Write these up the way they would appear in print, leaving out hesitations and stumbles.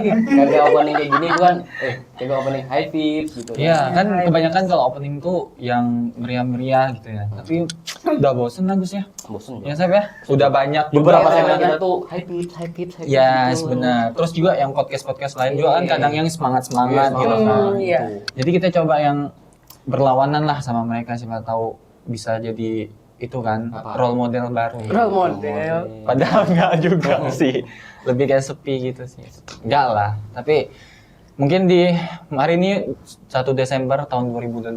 Kagak opening kayak gini kan, kagak opening high tips gitu. Iya, kan kebanyakan kalau opening tuh yang meriah-meriah gitu ya. Tapi udah bosen lah Gus ya. Bosen Ya Sep ya. Udah banyak beberapa juga segmen kan. kita tuh high tips Ya, gitu. benar. Terus juga yang podcast lain juga kan kadang yang semangat-semangat gitu kan. Iya. Jadi kita coba yang berlawanan lah sama mereka, siapa tahu bisa jadi itu kan role model baru. Role model. Padahal enggak juga sih. Lebih kayak sepi gitu sih. Enggak lah, tapi mungkin di hari ini 1 Desember tahun 2022.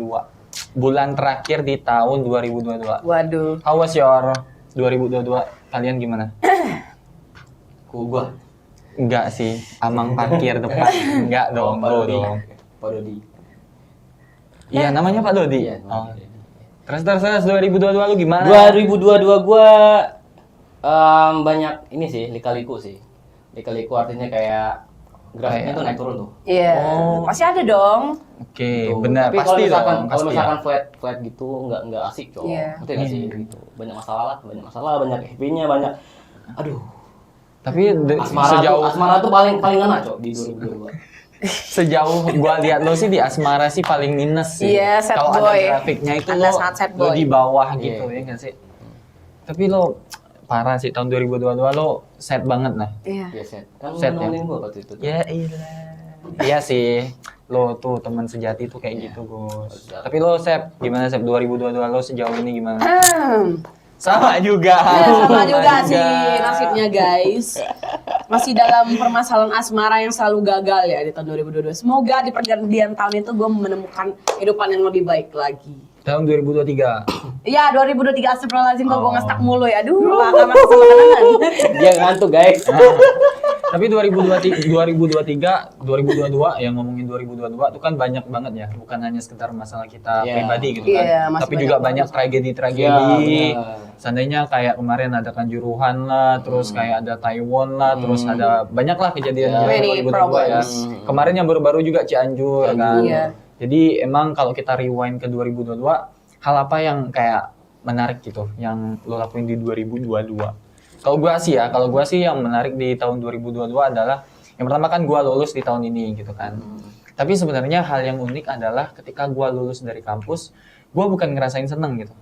Bulan terakhir di tahun 2022. Waduh. How was your 2022? Kalian gimana? Gua Enggak sih, Amang parkir depan. Enggak dong, Pak dong. Dodi. Iya, namanya Pak Dodi. Iya. Oh. Terus 2022 lu gimana? 2022 gua banyak ini sih, lika-liku sih. Lika-liku artinya kayak grafiknya tuh naik turun tuh. Iya. Pasti ada dong. Oke, Gitu. benar Tapi pasti dong. kalau Pasti misalkan ya. flat gitu nggak asik cowok. Iya. Ngerti nggak sih gitu. Banyak masalah, banyak happy-nya, banyak. Aduh. Tapi Asmara tuh paling ngena cowok di 2022. sejauh gua lihat lo sih di Asmara sih paling minus sih. Iya, sad Kalau ada boy. grafiknya itu Anda lo, sangat sad lo boy. di bawah gitu Iya. ya nggak sih? Tapi lo parah sih tahun 2022 lo sad banget lah. Iya. Iya, set. Kan Set, ya? nemenin gua waktu itu. Tuh. Ya iya sih. Lo tuh teman sejati tuh kayak gitu, Gus. Siap. Tapi lo Sep, gimana Sep 2022 lo sejauh ini gimana? Hmm. Sama juga. Sama juga sih nasibnya guys. Masih dalam permasalahan asmara yang selalu gagal ya di tahun 2022. Semoga di pergantian tahun itu gue menemukan kehidupan yang lebih baik lagi. Tahun 2023. Iya 2023 astagfirullahaladzim kok gue nge-stuck mulu ya. Aduh gak masuk sama kenangan. Dia ngantuk, guys. Tapi 2022 yang ngomongin 2022 itu kan banyak banget ya, bukan hanya sekedar masalah kita Iya. pribadi gitu kan. Iya, masih Tapi banyak juga banget. banyak tragedi-tragedi. Iya, benar. Seandainya kayak kemarin ada Kanjuruhan lah, terus kayak ada Taiwan lah, terus ada banyak lah kejadian Many 2022 ya. problems. Kemarin yang baru-baru juga Cianjur kan. Iya. Jadi emang kalau kita rewind ke 2022, hal apa yang kayak menarik gitu yang lo lakuin di 2022? Kalau gua sih yang menarik di tahun 2022 adalah yang pertama kan gua lulus di tahun ini gitu kan. Tapi sebenarnya hal yang unik adalah ketika gua lulus dari kampus, gua bukan ngerasain seneng gitu.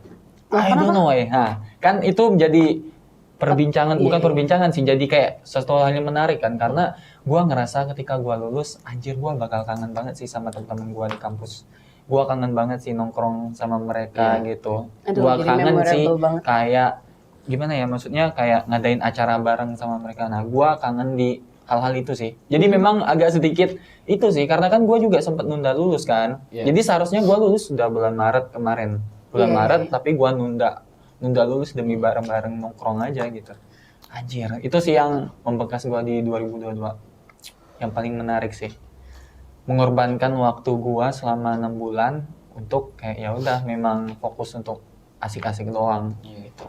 I don't know ya. Nah, kan itu menjadi perbincangan, bukan perbincangan sih, jadi kayak sesuatu hal yang menarik kan karena gua ngerasa ketika gua lulus, anjir gua bakal kangen banget sih sama teman-teman gua di kampus. Gua kangen banget sih nongkrong sama mereka gitu. Aduh, Gua jadi kangen sih memorable banget. kayak gimana ya, maksudnya kayak ngadain acara bareng sama mereka. Nah, gua kangen di hal-hal itu sih. Jadi memang agak sedikit itu sih, karena kan gua juga sempat nunda lulus kan. Iya. Jadi seharusnya gua lulus sudah bulan Maret kemarin. Bulan Maret, tapi gua nunda lulus demi bareng-bareng nongkrong aja gitu. Anjir, itu sih yang membekas gua di 2022. Yang paling menarik sih. Mengorbankan waktu gua selama 6 bulan untuk kayak ya udah memang fokus untuk asik-asik doang gitu.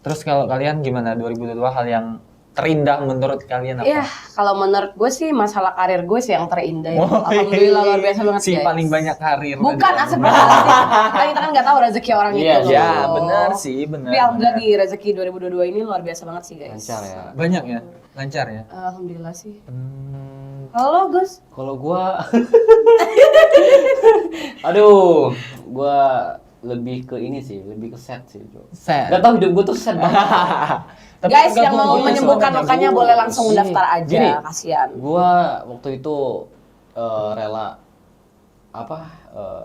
Terus kalau kalian gimana 2022 hal yang terindah menurut kalian apa? Iya, kalau menurut gue sih masalah karir gue sih yang terindah ya. Oh, Alhamdulillah luar biasa banget si guys. paling banyak karir. Bukan astagfirullahaladzim. Kan kita kan nggak tahu rezeki orang Iya, itu. Ya, loh. benar sih, benar. Tapi alhamdulillah di rezeki 2022 ini luar biasa banget sih guys. Lancar ya. Banyak ya? Lancar ya? Alhamdulillah sih. Kalau lo Gus? Kalau gua aduh, gua lebih ke ini sih, lebih ke set sih, Jo. Set. Gak tau hidup gua tuh set banget. Tapi Guys yang tergantung mau gua menyembuhkan sama lukanya gua. boleh langsung Gini, mendaftar aja, gini. kasihan. Gua waktu itu rela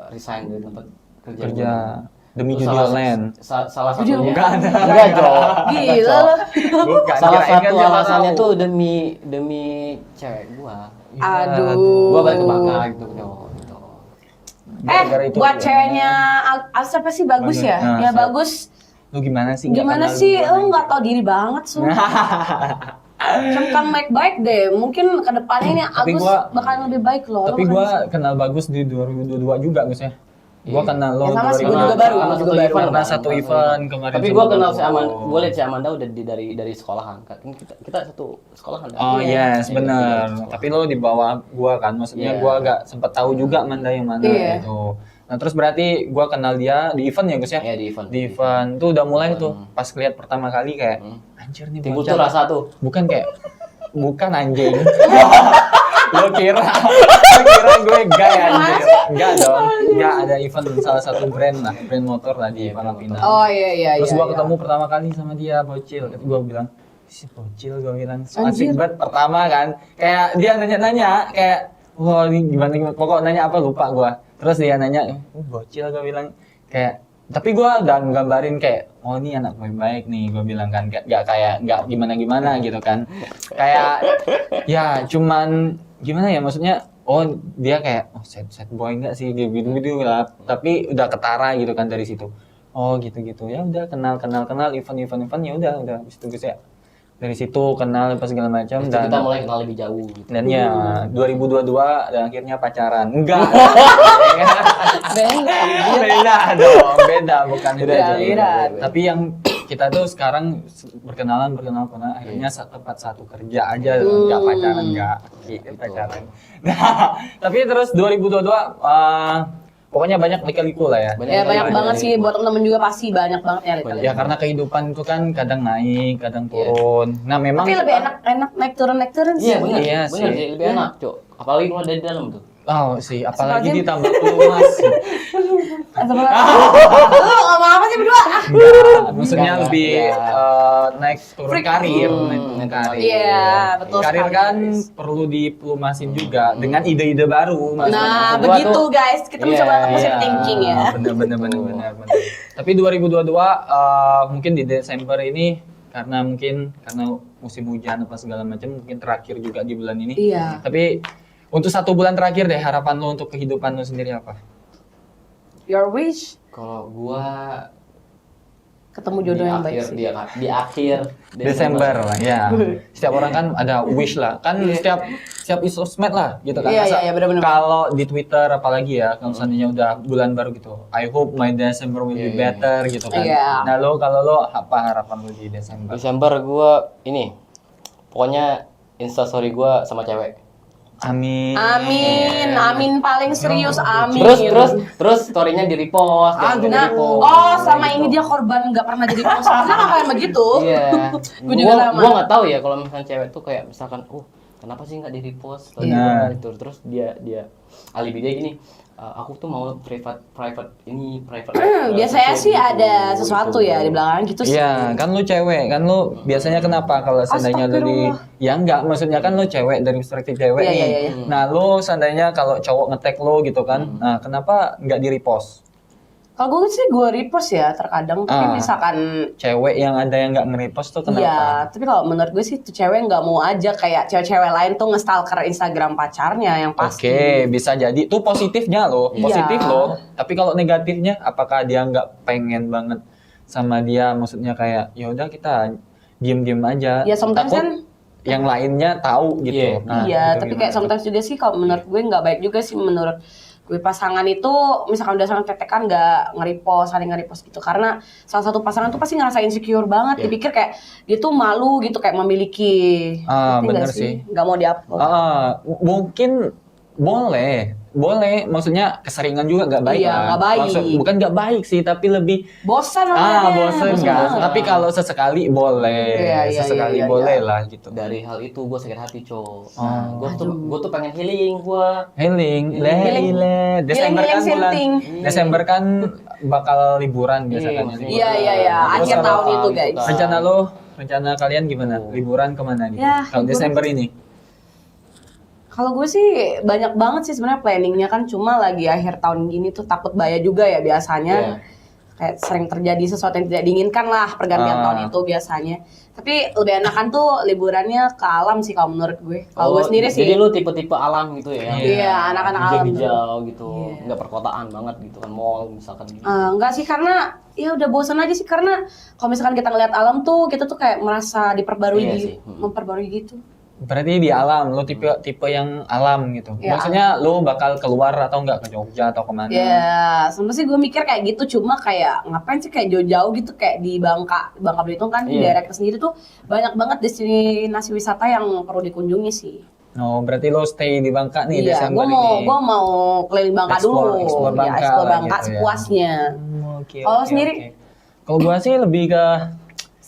resign dari tempat kerja. Kerja demi Terus judi online. Salah Judi satunya online. enggak, Jo. Gila lo. Bukan, Salah kirain kan satu siapa alasannya tahu. tuh demi cewek gua. Aduh. Gua balik ke Bangka gitu, Jo. Gitu. Gara-gara itu Buat ya. ceweknya apa sih bagus Bagus. ya? Nah, Ya set. bagus. Lu gimana sih? Nggak Gimana kenal sih? gua Lo nih. nggak tahu diri banget sih. Kan baik-baik deh. Mungkin kedepannya ini Tapi Agus gua- bakalan lebih baik loh. Tapi Lo gua kan- kenal Bagus di 2022 juga, Gus ya. Gua kenal lo Ya sama sih, 2022. gua juga baru. Karena Gua satu juga baru. event, Karena kan? satu event kemarin. Tapi sama gua kenal lo. si Amanda, gua liat si Amanda udah dari sekolahan kan. Kita satu sekolahan kan. Oh yes, Iya, bener. iya. Tapi lo di bawah gua kan, maksudnya Iya. gua agak sempet tahu juga Amanda yang mana Iya. gitu. Nah terus berarti gua kenal dia di event ya Gus ya? Iya, di event. Di event tuh udah mulai tuh, pas lihat pertama kali kayak, anjir nih Timbul bocah. tuh rasa tuh. Bukan kayak, bukan anjing. Lo kira gue gay anjir. Enggak dong. Enggak ada event salah satu brand motor lah di Pangkal Pinang. Oh iya. Terus gua iya. ketemu pertama kali sama dia bocil. Gue bilang, si bocil, gue bilang so Anjir. asik banget pertama kan. Kayak dia nanya kayak, wah ini gimana, pokok nanya apa lupa gua. Terus dia nanya, bocil, gue bilang kayak, tapi gua udah nggambarin kayak, oh ini anak baik-baik nih, gue bilang kan, nggak gimana gitu kan. Kayak ya cuman gimana ya, maksudnya oh dia kayak sad boy enggak sih gitu lah, tapi udah ketara gitu kan dari situ. Oh gitu ya udah kenal event ya udah habis itu guys ya. Dari situ kenal apa segala macam Terus dan kita mulai kenal lebih jauh gitu. dan ya 2022 dan akhirnya pacaran. Enggak. Beda dong, beda bukan itu aja. Beda. Tapi yang kita tuh sekarang berkenalan akhirnya tempat satu kerja aja, enggak pacaran, enggak pacaran. Nah, tapi terus 2022 pokoknya banyak lika-liku lah ya. Banyak banget sih, buat temen-temen juga pasti banyak banget ya. Ya karena kehidupan itu kan kadang naik, kadang turun. Nah, memang Tapi lebih enak naik turun sih. Iya benar. Iya Benar sih. sih, lebih enak, Cok. Apalagi kalau dari dalam tuh. Oh sih, apalagi ditambah luas. Lu ngomong apa sih berdua? Enggak, maksudnya Enggak, lebih enggak. naik turun karir, naik turun karir. Iya, betul Karir sekali, kan guys. perlu diplumasin juga dengan ide-ide baru. Nah, Maksud gua begitu tuh- guys. Kita mencoba Iya, positive iya. thinking ya. Bener. Tapi 2022 mungkin di Desember ini karena musim hujan apa segala macam mungkin terakhir juga di bulan ini. Iya. Tapi untuk 1 bulan terakhir deh, harapan lo untuk kehidupan lo sendiri apa? Your wish Kalau gua ketemu jodoh yang baik sih. di akhir Desember lah ya. Setiap orang kan ada wish lah. Kan setiap sosmed lah gitu kan. Iya, Masa iya, benar-benar. Kalau di Twitter apalagi ya, kalau seandainya udah bulan baru gitu. I hope my December will be Iya, iya. better gitu kan. Iya. Nah, kalau lo apa harapan lo di Desember? Desember gua ini pokoknya Insta story gua sama cewek. Amin. Amin paling serius amin. Terus story-nya di repost, Nah, oh sama ini dia korban nggak pernah jadi post. Kenapa kalian begitu? Iya. Gua juga sama. Gua nggak tahu ya kalau misalnya cewek tuh kayak misalkan, kenapa sih nggak di repost? Benar. Gitu. Terus dia alibi dia gini, aku tuh mau private. Biasanya sih ada gitu, sesuatu ya di belakang gitu sih. Iya, kan lu cewek, kan lu biasanya kenapa kalau seandainya lu di ya enggak, maksudnya kan lu cewek dari perspektif cewek Iya, nih. iya, iya. Nah, lu seandainya kalau cowok nge-tag lu gitu kan. Nah, kenapa enggak di-repost? Kalau gue sih gue repost ya terkadang, tapi misalkan Cewek yang ada yang nggak nge-repost tuh kenapa? iya, tapi kalau menurut gue sih tuh cewek nggak mau aja kayak cewek-cewek lain tuh nge-stalker Instagram pacarnya yang pasti. Oke, bisa jadi. Tuh positifnya loh, Iya. positif loh. Tapi kalau negatifnya, apakah dia nggak pengen banget sama dia? Maksudnya kayak, ya udah kita diem-diem aja. Ya, sometimes Takut kan yang lainnya tahu gitu. Iya. Nah, iya, gitu tapi gimana kayak sometimes juga sih kalau menurut gue nggak baik juga sih menurut gue pasangan itu misalkan udah sama tetekan nggak nge-repost, saling nge-repost gitu karena salah satu pasangan tuh pasti ngerasa insecure banget, Iya. dipikir kayak dia tuh malu gitu kayak memiliki. Ngerti bener nggak sih. nggak mau diupload. Mungkin boleh, maksudnya keseringan juga nggak baik Iya, lah. nggak baik. Bukan nggak baik sih, tapi lebih Bosan orangnya. bosen kan. banget. Tapi kalau sesekali boleh, Iya, sesekali iya, boleh iya. lah gitu. Dari hal itu gue sakit hati, Cok. Oh. Gue tuh pengen healing gue. Healing. Healing. Desember kan Healing bulan. sinting. Desember kan bakal liburan biasanya. Iya, Iya. Terus Akhir apa? tahun itu guys. Rencana kalian gimana? Liburan kemana nih? Ya, Kalau liburan Desember ini? Kalau gue sih banyak banget sih sebenarnya planningnya kan, cuma lagi akhir tahun gini tuh takut bahaya juga ya biasanya. Kayak sering terjadi sesuatu yang tidak diinginkan lah pergantian tahun itu biasanya. Tapi lebih enakan tuh liburannya ke alam sih kalau menurut gue. Kalau gue sendiri sih. Jadi lu tipe-tipe alam gitu ya? Iya, anak-anak alam. Hijau gitu, Iya. nggak perkotaan banget gitu kan, mall misalkan gitu. Enggak sih, karena ya udah bosan aja sih, karena kalau misalkan kita ngeliat alam tuh kita tuh kayak merasa diperbarui Iya sih. memperbarui gitu. Berarti di alam, lo tipe yang alam gitu. Ya, Maksudnya lo bakal keluar atau enggak ke Jogja atau kemana? Ya, sebenarnya sih gue mikir kayak gitu, cuma kayak ngapain sih kayak jauh-jauh gitu, kayak di Bangka Belitung kan, di Iya. daerah kita sendiri tuh banyak banget destinasi wisata yang perlu dikunjungi sih. Oh, berarti lo stay di Bangka nih Iya, Desember gue ini. mau keliling Bangka Explore dulu. Bangka Ya, explore lah Bangka gitu ya. sepuasnya. Oke. Kalau sendiri? Kalau gua sih lebih ke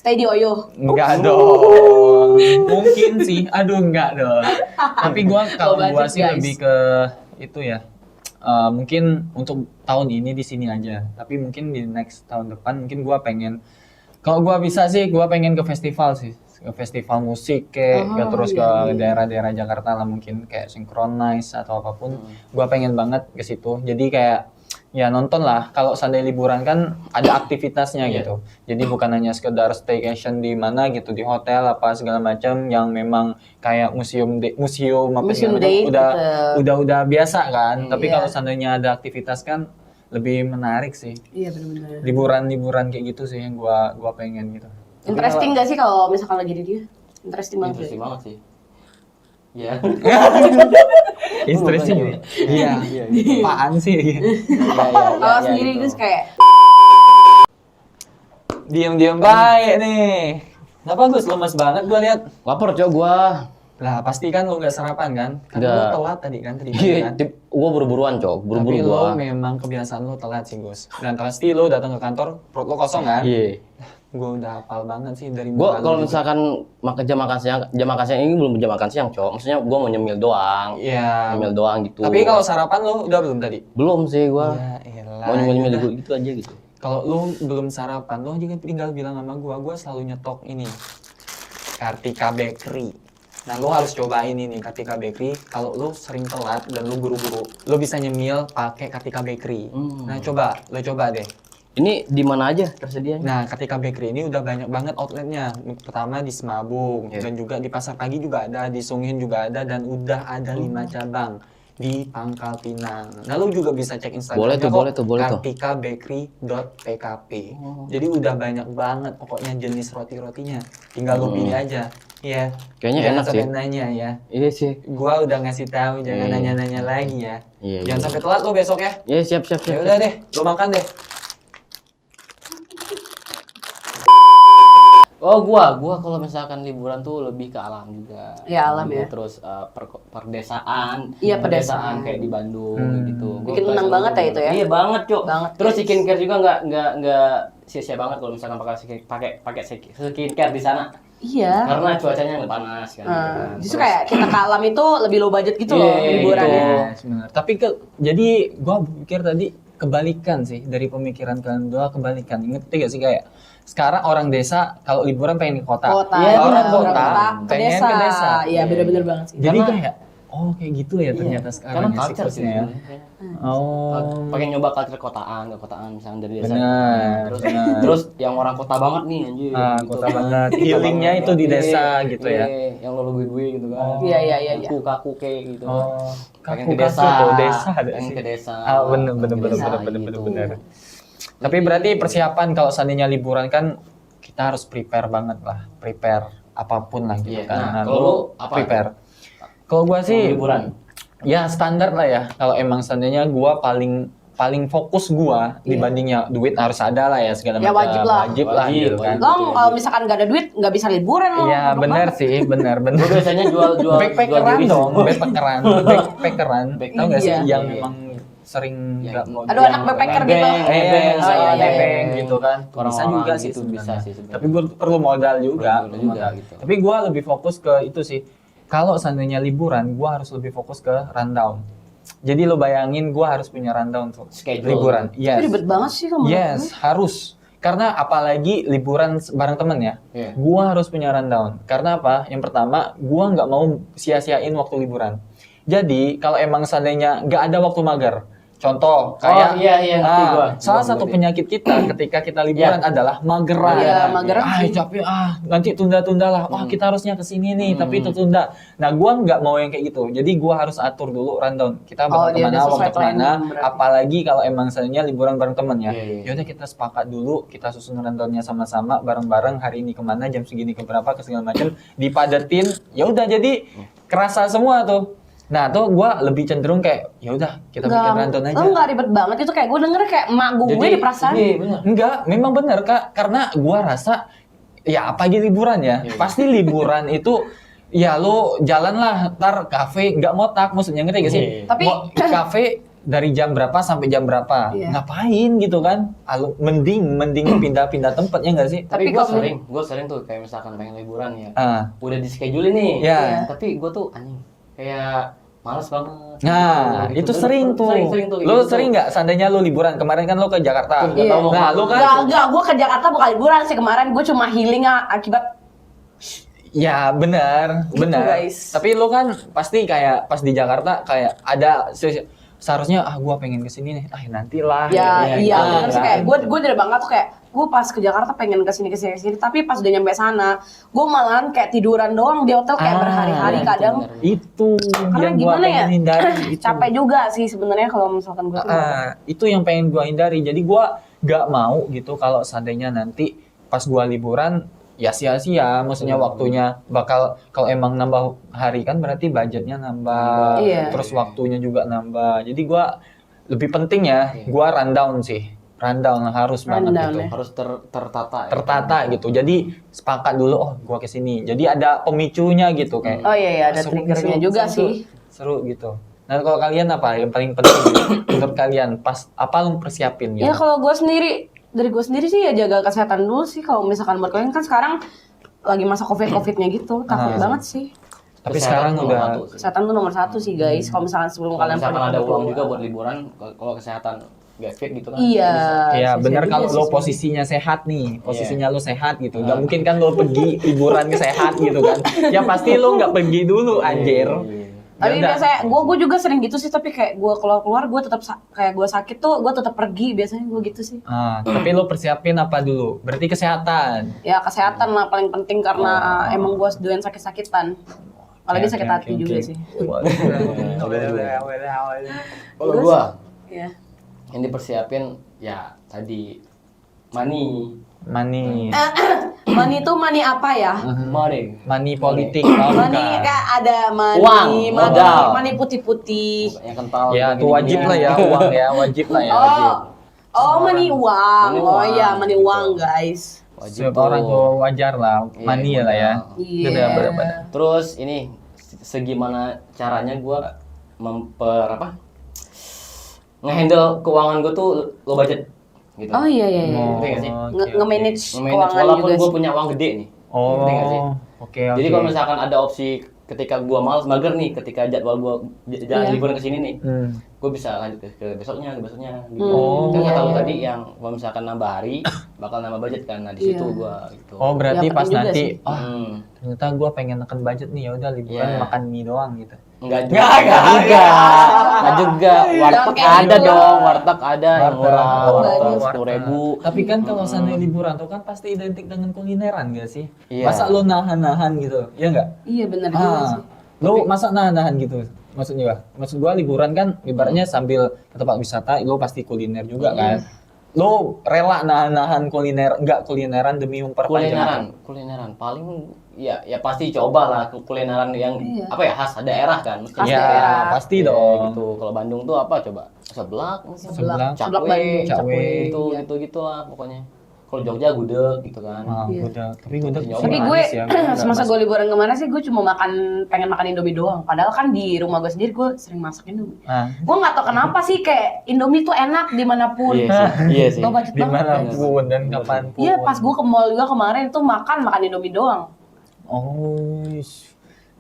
Stay di Oyo. Enggak dong. Mungkin sih. Aduh, enggak dong. Tapi kalau Low gua budget, sih guys. lebih ke itu ya. Mungkin untuk tahun ini di sini aja. Tapi mungkin di next tahun depan mungkin gua pengen, kalau gua bisa sih gua pengen ke festival sih. Ke festival musik kayak terus ke daerah-daerah Jakarta lah, mungkin kayak Synchronize atau apapun. Gua pengen banget ke situ. Jadi kayak ya nonton lah, kalau seandainya liburan kan ada aktivitasnya gitu. Jadi bukan hanya sekedar staycation di mana gitu, di hotel apa segala macam yang memang kayak museum apa Museum segala day, macam, udah biasa kan. Tapi Iya. kalau seandainya ada aktivitas kan lebih menarik sih. Iya benar-benar. Liburan kayak gitu sih yang gua pengen gitu. Interesting gak sih kalau misalkan lagi di dia? Interesting banget. Interesting banget sih. Ya. Interesting ya. Iya. Apaan sih? Kalau sendiri Gus kayak Diam-diam baik nih. Kenapa Gus lemes banget gua lihat? Lapar cok gua. Lah pasti kan lo nggak sarapan kan? Kan Nggak. lo telat tadi kan tadi Iya, kan? gua buru-buruan cok, Tapi buru-buru lo gua. memang kebiasaan lo telat sih Gus. Dan pasti lo datang ke kantor perut lo kosong kan? Iya. Gue udah hafal banget sih dari Gua muka lo kalau juga. misalkan jam makan siang ini belum jam makan siang cok. Maksudnya gua mau nyemil doang. Iya. Nyemil doang gitu. Tapi kalau sarapan lo udah belum tadi? belum sih gua. Ya elah. Mau nyemil Udah. gitu aja gitu. Kalau lo belum sarapan, lo juga tinggal bilang sama gue selalu nyetok ini Kartika Bakery. Nah, lo harus cobain ini Kartika Bakery. Kalau lo sering telat dan lo buru-buru, lo bisa nyemil pakai Kartika Bakery. Nah, lo coba deh. Ini di mana aja tersedianya? Nah, Kartika Bakery ini udah banyak banget outletnya. Pertama di Semabung, dan juga di Pasar Pagi juga ada, di Sunghin juga ada, dan udah ada 5 cabang di Pangkal Pinang. Nah, lu juga bisa cek Instagramnya Boleh tuh. kartikabakery.pkp. Jadi udah banyak banget pokoknya jenis roti-rotinya. Tinggal lu pilih aja. Iya. Kayaknya Jangan enak sampai sih. nanya ya. Iya sih. Gua udah ngasih tahu, jangan Iya. nanya-nanya lagi ya. Iya, Jangan iya. sampai telat lu besok ya. Ya siap. Ya udah deh, lu makan deh. Oh gua kalau misalkan liburan tuh lebih ke alam juga. Ya, alam ya. Terus perdesaan. Iya, pedesaan. kayak di Bandung gitu. Gua Bikin tenang selalu- banget ya itu ya? Iya banget cok. Banget, Terus guys. skincare juga nggak sia-sia banget kalau misalkan pakai skincare di sana. iya. Karena cuacanya nggak panas kan. gitu kan. Justru Terus- kayak kita ke alam itu lebih low budget gitu loh Iya, liburannya. gitu. Benar. Tapi jadi gua pikir tadi kebalikan sih dari pemikiran kalian dua, kebalikan. Ngerti gak sih kayak sekarang orang desa kalau liburan pengen ke kota. Kota, Iya, orang benar, kota ke pengen desa. ke desa. Iya, bener-bener banget sih. Jadi Karena- kayak oh kayak gitu ya ternyata Karena sekarang ya culture sih. siklusnya ya. sebenarnya. Oh. Pengen nyoba culture kotaan misalnya dari desa. Benar, Terus benar. terus yang orang kota banget nih anjir. Ah, kota banget. Healingnya itu di desa gitu ya. Yang lo gue gitu kan. Iya. Kaku kayak gitu. Oh, Pengen ke kaku-kaku desa. tuh, desa ada Pengen sih. ke desa. Ah, bener Pengen ke desa, gitu. bener. Tapi berarti persiapan kalau seandainya liburan kan kita harus prepare banget lah, prepare apapun lah gitu Iya. kan. Nah, kalau lu lu apa? prepare. Kalau gua sih Liburan. ya standar lah ya. Kalau emang seandainya gua paling fokus gua dibandingnya duit harus ada lah ya segala Ya, macam. wajib lah. Wajib Wajib, gitu kan. Lo kalau misalkan gak ada duit nggak bisa liburan lo. Iya benar sih, benar. Gue biasanya jual Backpackeran diri. dong, backpackeran. Tahu nggak sih Iya. yang Iya. memang sering nggak mau Aduh, anak backpacker gitu. Nebeng, Oh, iya, iya, nebeng iya. gitu kan. Bisa Orang-orang juga sih gitu, sebenarnya. bisa sih sebenarnya. Tapi gue perlu modal juga. Perlu juga gitu. Tapi gue lebih fokus ke itu sih. Kalau seandainya liburan, gue harus lebih fokus ke rundown. Jadi lo bayangin gue harus punya rundown tuh. Schedule. Liburan. Tapi Yes. ribet banget sih kamu. Yes, harus. Karena apalagi liburan bareng temen ya, Iya. gua harus punya rundown. Karena apa? Yang pertama, gua nggak mau sia-siain waktu liburan. Jadi kalau emang seandainya nggak ada waktu mager, contoh kayak iya, ngerti gua. salah Gua satu ngerti. penyakit kita ketika kita liburan adalah mageran. Iya, mageran sih. Capek nanti tunda-tunda lah. Wah kita harusnya kesini nih, tapi tertunda. Nah gua nggak mau yang kayak gitu. Jadi gua harus atur dulu rundown. Kita Oh, bakal dia kemana, udah sesuai waktu kemana. planning berarti. Apalagi kalau emang seandainya liburan bareng temen ya. Iya, iya. Yaudah kita sepakat dulu, kita susun rundownnya sama-sama bareng-bareng. Hari ini kemana, jam segini ke berapa, ke segala macam. Dipadetin. Ya udah jadi kerasa semua tuh. Nah tuh gue lebih cenderung kayak ya udah kita bikin rundown aja. Lo nggak ribet banget itu kayak gue denger kayak emak gue di perasaan. Iya, benar. Enggak, memang bener Kak, karena gua rasa ya apalagi liburan ya, pasti liburan itu ya lo jalan lah, ntar kafe, nggak ngotak, maksudnya ngerti gak sih? Iya. Tapi- Kafe dari jam berapa sampai jam berapa. Iya. Ngapain gitu kan? Mending pindah-pindah tempat ya nggak sih? Tapi Tapi kalau- gue sering tuh kayak misalkan pengen liburan ya. Ah. Udah di schedule nih. Iya. Tapi gue tuh anjing kayak males banget. Nah, Gitu. itu sering tuh. Sering tuh. kayak Lo gitu sering tuh. nggak seandainya lo liburan? Kemarin kan lo ke Jakarta. Nggak tahu mau Nah, kemana. lo kan Enggak, gue ke Jakarta bukan liburan sih kemarin, gue cuma healing akibat ya benar, Gitu, benar. guys. Tapi lo kan pasti kayak pas di Jakarta kayak ada seharusnya gue pengen kesini nih. Nantilah. ya iya kan? bener sih kayak gue dari bangga tuh kayak gue pas ke Jakarta pengen kesini tapi pas udah nyampe sana gue malahan kayak tiduran doang di hotel kayak berhari-hari itu kadang bener. Itu karena yang gue gimana ya pengen hindari. Itu. capek juga sih sebenarnya kalau misalkan gue tuh Itu yang pengen gue hindari. Jadi gue gak mau gitu kalau seandainya nanti pas gue liburan ya sia-sia. Maksudnya waktunya bakal kalau emang nambah hari kan berarti budgetnya nambah, Iya. terus waktunya juga nambah. Jadi gue lebih penting ya gue rundown sih. Rundown harus banget Rundown gitu. ya. Harus tertata. Ya. Tertata gitu. Jadi sepakat dulu oh gue kesini. Jadi ada pemicunya gitu kayak. oh iya ada seru, triggernya seru, juga seru, sih seru gitu. Nah kalau kalian apa yang paling penting menurut kalian pas apa lu persiapin gitu? ya kalau gue sendiri dari gue sendiri sih ya jaga kesehatan dulu sih kalau misalkan buat kalian kan sekarang lagi masa covidnya gitu takut banget sih Tapi Kesehatan sekarang tuh udah nomor satu sih. kesehatan tuh nomor satu sih guys kalau misalkan sebelum Kalau kalian misalkan pernah ada keluar. uang juga buat liburan, kalau kesehatan gak fit gitu kan. iya ya bisa benar juga kalau sih lo sebenarnya. posisinya sehat nih, posisinya lo sehat gitu. Gak mungkin kan lo pergi liburan ke sehat gitu kan. Ya pasti lo nggak pergi dulu anjir. Iya. Tapi Ya udah. biasanya gue juga sering gitu sih tapi kayak gue keluar gue tetap kayak gue sakit tuh gue tetap pergi biasanya gue gitu sih Tapi lo persiapin apa dulu? Berarti kesehatan. ya kesehatan lah paling penting karena emang gue doyan sakit-sakitan apalagi Oke, sakit oke, hati oke. juga sih Kalau gua ya yang dipersiapin ya tadi money Money money apa ya money politik tau money kan? kan ada Uang, modal. money putih-putih yang kental Ya gitu, itu wajib lah ya uang ya, wajib lah ya. Wajib. money uang Money oh uang, iya money gitu. uang guys wajib Setiap orang tuh wajar lah, Iya, money ya lah ya. iya Benar. terus ini segimana caranya gua ngehandle keuangan gua tuh low budget gitu. oh iya iya iya Ngerti nggak sih? nge-manage Nge-manage keuangan walaupun juga gua sih punya uang gede nih. Oh, Ngerti nggak sih? oke. Jadi kalau misalkan ada opsi ketika gua malas mager nih, ketika jadwal gua jalan Iya. liburan ke sini nih, gua bisa lanjut ke besoknya gitu. Oh. Kan nggak tahu Iya. tadi yang kalau misalkan nambah hari bakal nambah budget kan. Nah, di situ Iya. gua gitu. Oh, berarti Ya, pas penting juga nanti, sih. ternyata gue pengen neken budget nih, ya udah liburan Iya. makan mie doang gitu. Enggak juga. Enggak juga. Warteg kayak ada gitu. dong, warteg ada yang Warteg. murah, Oh, warteg warteg. 10.000. Tapi kan kalau sana liburan tuh kan pasti identik dengan kulineran gak sih? Iya. Masa lo nahan-nahan gitu, ya nggak? iya benar juga sih Lo masa nahan-nahan gitu? Maksudnya apa? Maksud gua liburan kan ibaratnya sambil ke tempat wisata, lo pasti kuliner juga kan? Lo rela nahan-nahan kuliner, nggak kulineran demi memperpanjang Kulineran paling ya pasti coba lah kulineran yang Iya. apa ya khas daerah kan mesti Khas Ya, daerah. pasti Ya, dong. gitu. Kalau Bandung tuh apa coba? Seblak, mungkin. Seblak. Seblak Bandung, cakwe. gitu lah pokoknya. Kalau Jogja gudeg gitu kan. Iya. Gudeg. Tapi gudeg Tapi Tapi manis gue ya, nggak semasa manis. gue liburan kemana sih gue cuma pengen makan Indomie doang. Padahal kan di rumah gue sendiri gue sering masak Indomie. Ah, Gue nggak tau kenapa sih kayak Indomie tuh enak dimanapun. Iya sih. Low budget banget. dimanapun dan kapanpun. Iya pas gue ke mall juga kemarin tuh makan Indomie doang. Oh,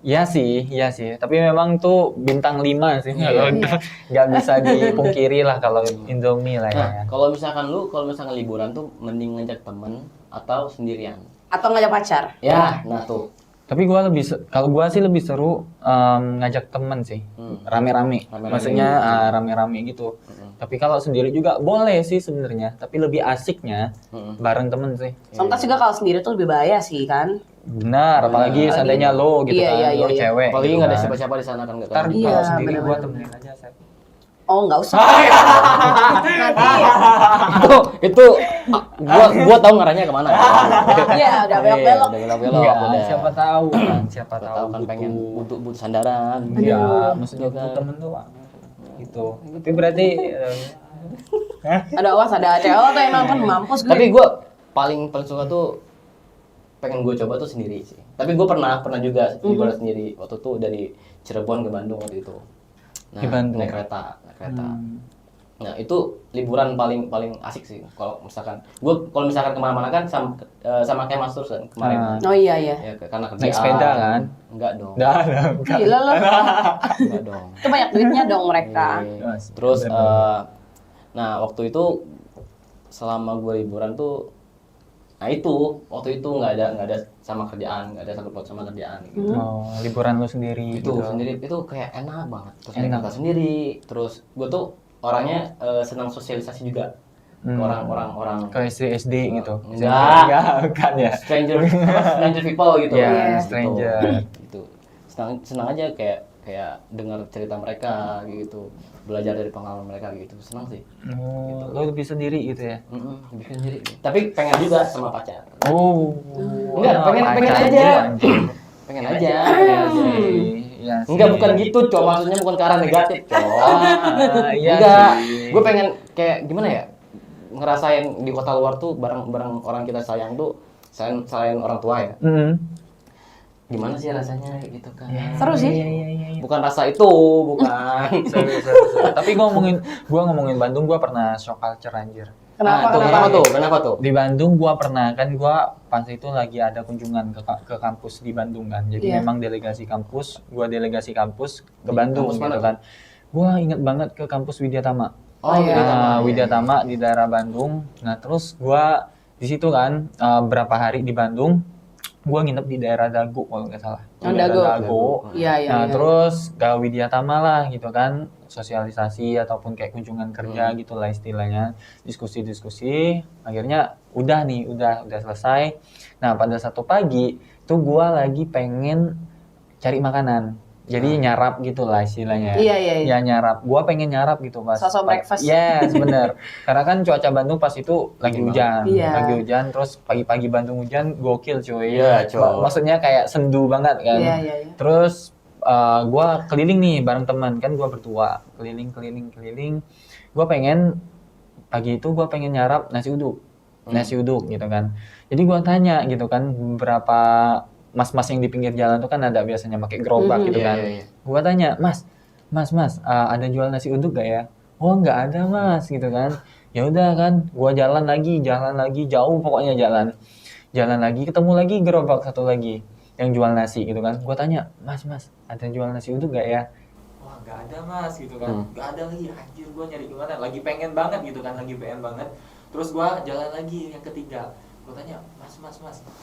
iya sih. Tapi memang tuh bintang 5 sih. Nggak bisa dipungkiri lah kalau Indomie lah ya. Nah, kalau misalkan liburan tuh mending ngajak temen atau sendirian. Atau ngajak pacar. Ya, nah tuh. Tapi kalau gua sih lebih seru ngajak temen sih, rame-rame. Rame-rame. Maksudnya rame-rame gitu. Tapi kalau sendiri juga boleh sih sebenarnya. Tapi lebih asiknya bareng temen sih. Sometimes juga kalau sendiri tuh lebih bahaya sih kan. Benar, apalagi seandainya lo gitu kan, Iya, lo iya. cewek. Apalagi gitu nggak ada kan. siapa-siapa di sana kan nggak Ntar tahu. Iya, kalau sendiri gua bener-bener. temenin aja, Seth. Oh nggak usah. Nanti itu gua tahu ngarahnya kemana. Iya udah belok-belok. Udah belok-belok. Enggak, udah. siapa tahu kan, siapa Siapa tahu tahu kan pengen butuh sandaran. Iya, Aduh. maksudnya Gitu kan. butuh temen doang. Gitu. Tapi berarti Ada awas ada cewek tuh yang nonton mampus gue. Tapi gue paling suka tuh pengen gue coba tuh sendiri sih. Tapi gue pernah juga liburan sendiri waktu tuh dari Cirebon ke Bandung waktu itu. Nah, Di Bandung. naik kereta. naik kereta. Nah itu liburan paling asik sih. Kalau misalkan kemana-mana kan sama kayak Mas terus kan kemarin. Oh iya. Ya karena kerjaan. Naik sepeda kan? Enggak dong. Gila loh. Enggak dong. Itu banyak duitnya dong mereka. Iya. Terus nah waktu itu selama gue liburan tuh, nah itu waktu itu nggak ada sama kerjaan, nggak ada sangkut paut sama kerjaan gitu. Oh, liburan lu sendiri Itu gitu. sendiri itu kayak enak banget. Terus naik Enak. kereta sendiri. Terus gue tuh orangnya senang sosialisasi juga ke orang-orang Ke SD gitu. Enggak. Kan ya. stranger people gitu. Iya, Gitu. stranger. Gitu. Senang aja kayak dengar cerita mereka gitu, belajar dari pengalaman mereka gitu. Senang sih. Oh, lo lebih sendiri gitu ya? Bikin sendiri. Tapi pengen juga sama pacar. Oh. Enggak, pengen Pacar aja. dulu, anjing. Pengen aja. Iya sih. Enggak, bukan gitu, Cok. Maksudnya bukan ke arah negatif, Cok. Iya Enggak. sih. Gue pengen kayak gimana ya? Ngerasain di kota luar tuh bareng orang kita sayang tuh selain orang tua ya. Gimana sih rasanya kayak gitu kan? Seru sih. Iya. Bukan rasa itu, bukan. Seru. Tapi gua ngomongin Bandung, gua pernah shock culture anjir. Kenapa tuh? Di Bandung gua pernah kan pas itu lagi ada kunjungan ke kampus di Bandung kan. Jadi Iya. memang delegasi kampus ke Bandung kampus gitu mana? kan. Gua inget banget ke kampus Widyatama. Oh, iya. Widyatama di daerah Bandung. Nah, terus gua di situ kan berapa hari di Bandung. Gua nginep di daerah Dago kalau nggak salah. Oh, Daerah Dago. Iya. Nah, terus ke Widyatama lah gitu kan, sosialisasi ataupun kayak kunjungan kerja gitu lah istilahnya, diskusi-diskusi. Akhirnya udah selesai. Nah, pada satu pagi tuh gua lagi pengen cari makanan. Jadi nyarap gitu lah istilahnya. Iya. Ya nyarap. Gua pengen nyarap gitu pas. Sosok breakfast. Yes, bener. Karena kan cuaca Bandung pas itu lagi hujan. Iya. Lagi hujan, terus pagi-pagi Bandung hujan, gokil cuy. Iya, cuy. Maksudnya kayak sendu banget kan. Iya. Terus gua keliling nih bareng teman, kan gua berdua. Keliling. Gua pengen pagi itu gua pengen nyarap nasi uduk. Nasi uduk gitu kan. Jadi gua tanya gitu kan, beberapa mas-mas yang di pinggir jalan tuh kan ada biasanya pakai gerobak gitu kan. Iya. Gua tanya, mas, ada jual nasi uduk gak ya? Oh nggak ada mas, gitu kan. Ya udah kan, gua jalan lagi jauh pokoknya jalan lagi, ketemu lagi gerobak satu lagi yang jual nasi gitu kan. Gua tanya, mas, ada jual nasi uduk gak ya? Wah nggak ada mas, gitu kan. Nggak ada lagi, anjir gua nyari gimana? Lagi pengen banget gitu kan, Terus gua jalan lagi yang ketiga. Gue tanya, mas,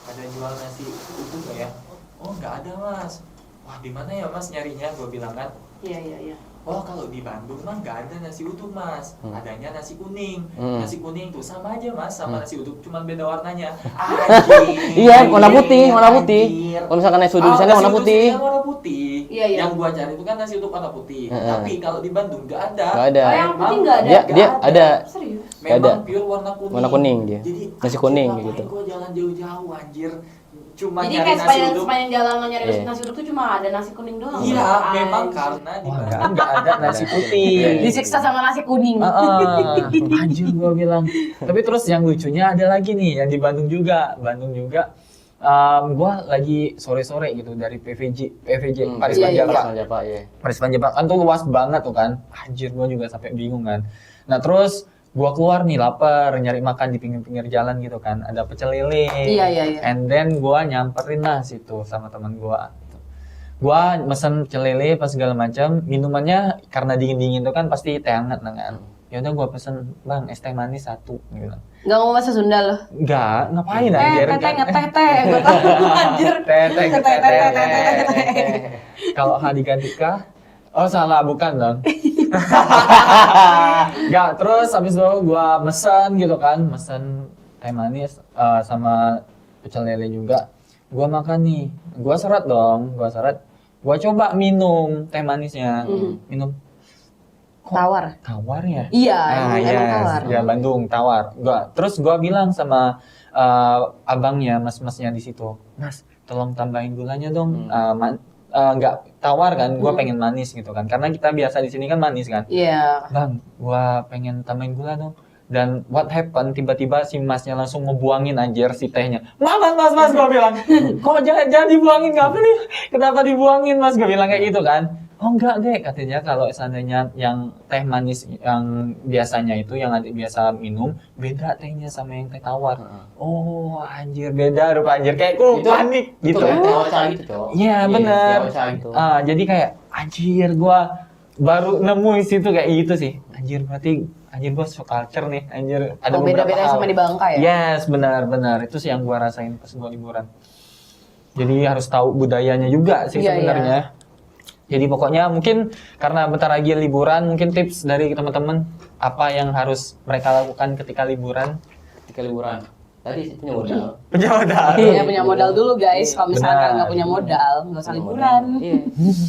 ada jual nasi uduk gak ya? Oh nggak ada mas. Wah di mana ya mas nyarinya? Gue bilang kan. Iya. Oh kalau di Bandung mah nggak ada nasi uduk mas, adanya nasi kuning. Nasi kuning tuh sama aja mas sama nasi uduk, cuman beda warnanya. Anjir. Iya, warna putih. Anjir. Kalau misalkan nasi uduk di sana Nasi warna uduk putih. sini warna putih. Iya. Yang gua cari itu kan nasi uduk warna putih. Tapi kalau di Bandung nggak ada. Nggak ada. Oh, yang putih nggak ada? Dia ada. Serius? Memang pure warna kuning. Warna kuning dia. Jadi Nasi kuning ngapain gitu. Gua jalan jauh-jauh anjir. Cuma Jadi nyari kayak nasi uduk. sepanjang jalan lo nyari Iya. nasi uduk tuh cuma ada nasi kuning doang. Iya, Anjir. memang karena di Bandung nggak ada nasi putih. Disiksa sama nasi kuning. Anjir gua bilang. Tapi terus yang lucunya ada lagi nih yang di Bandung juga. Gua lagi sore-sore gitu dari PVJ Paris Iya, Panjapa. Paris Panjapa kan tuh luas banget tuh kan. Anjir gua juga sampai bingung kan. Nah terus gua keluar nih lapar nyari makan di pinggir-pinggir jalan gitu kan. Ada pecel lele. Iya. And then gua nyamperin lah situ sama teman gua. Gua mesen pecel lele pas segala macam, minumannya karena dingin-dingin tuh kan pasti teh hangat kan. Ya udah gua pesen, "Bang, es teh manis 1." gitu. Nggak mau bahasa Sunda lo. Enggak, ngapain anjir? Ngeteh. Gue tahu anjir. Teh. Kalau H diganti K, oh salah, bukan dong. Enggak, terus habis itu gua mesen gitu kan, mesen teh manis sama pecel lele juga. Gua makan nih, gua seret. Gua coba minum teh manisnya, minum Tawar. tawar ya? Iya, emang yes. tawar. Ya Bandung tawar. Terus gua bilang sama abangnya, mas-masnya di situ, "Mas, tolong tambahin gulanya dong." Nggak tawar kan, gua pengen manis gitu kan. Karena kita biasa di sini kan manis kan. Iya. "Bang, gua pengen tambahin gula dong." Dan what happened, tiba-tiba si masnya langsung ngebuangin anjir si tehnya. Mas, gua bilang, "Kok jangan dibuangin, kenapa dibuangin mas?" Gua bilang kayak gitu kan. Oh enggak deh, katanya kalau seandainya yang teh manis yang biasanya itu yang adik biasa minum, beda tehnya sama yang teh tawar. Oh anjir, beda rupa anjir, kayak gue panik gitu. Itu kan teh ocha gitu, Cok. Iya benar. Teh ocha gitu. Jadi kayak anjir gua baru nemu di situ kayak gitu sih. Anjir berarti anjir gua so culture nih. Anjir ada Oh, beberapa beda-beda hal. sama di Bangka ya? Yes, benar. Itu sih yang gua rasain pas gua liburan. Jadi harus tahu budayanya juga sih Iya, sebenarnya. Jadi pokoknya mungkin karena bentar lagi liburan, mungkin tips dari teman-teman apa yang harus mereka lakukan ketika liburan. Ketika liburan. Tadi punya modal. Punya modal. Iya, punya modal dulu guys. Kalau misalkan Benar. kalian nggak punya modal, nggak usah liburan. Iya.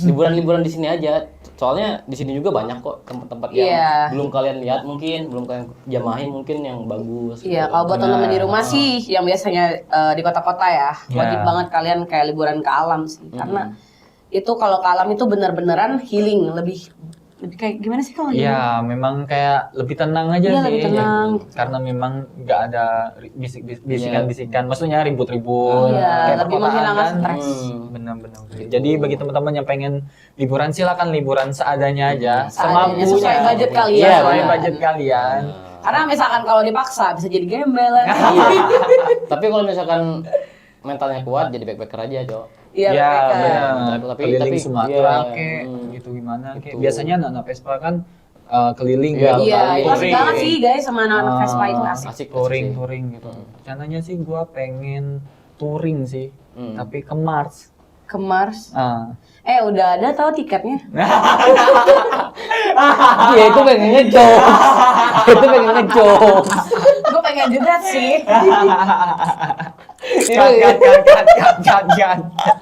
Liburan-liburan di sini aja. Soalnya di sini juga banyak kok tempat-tempat yang Iya. belum kalian lihat mungkin, belum kalian jamahin mungkin yang bagus. Iya, gitu. kalau buat teman-teman di rumah Nah. sih, yang biasanya di kota-kota ya, wajib Iya. banget kalian kayak liburan ke alam sih, karena itu kalau ke alam itu benar-benaran healing, lebih kayak gimana sih kalau Iya, memang kayak lebih tenang aja Iya, sih. lebih tenang. Karena memang nggak ada bisikan-bisikan, maksudnya ribut-ribut. Iya, kayak lebih perkotaan menghilangkan kan. stres. Benar-benar. Jadi bagi teman-teman yang pengen liburan, silakan liburan seadanya aja, Seadanya, semampunya. sesuai budget kalian. Iya, sesuai Benar. budget kalian. Karena misalkan kalau dipaksa bisa jadi gembelan. Iya. Tapi kalau misalkan mentalnya kuat jadi backpacker aja, Cok. Iya, Ya, mereka. benar. Tapi- Keliling tapi- Sumatera iya, kek, hmm. gitu gimana kek. Gitu. Biasanya anak-anak Vespa kan keliling Iya, gitu. Iya, itu asik touring. banget sih guys sama anak-anak Vespa itu asik. Asik touring sih. touring gitu. Rencananya sih gua pengen touring sih, Hmm. tapi ke Mars. Ke Mars. Ah. Udah ada tahu tiketnya? Iya, itu pengen ngejok. Itu pengen ngejok. Gue pengen juga sih. Cut.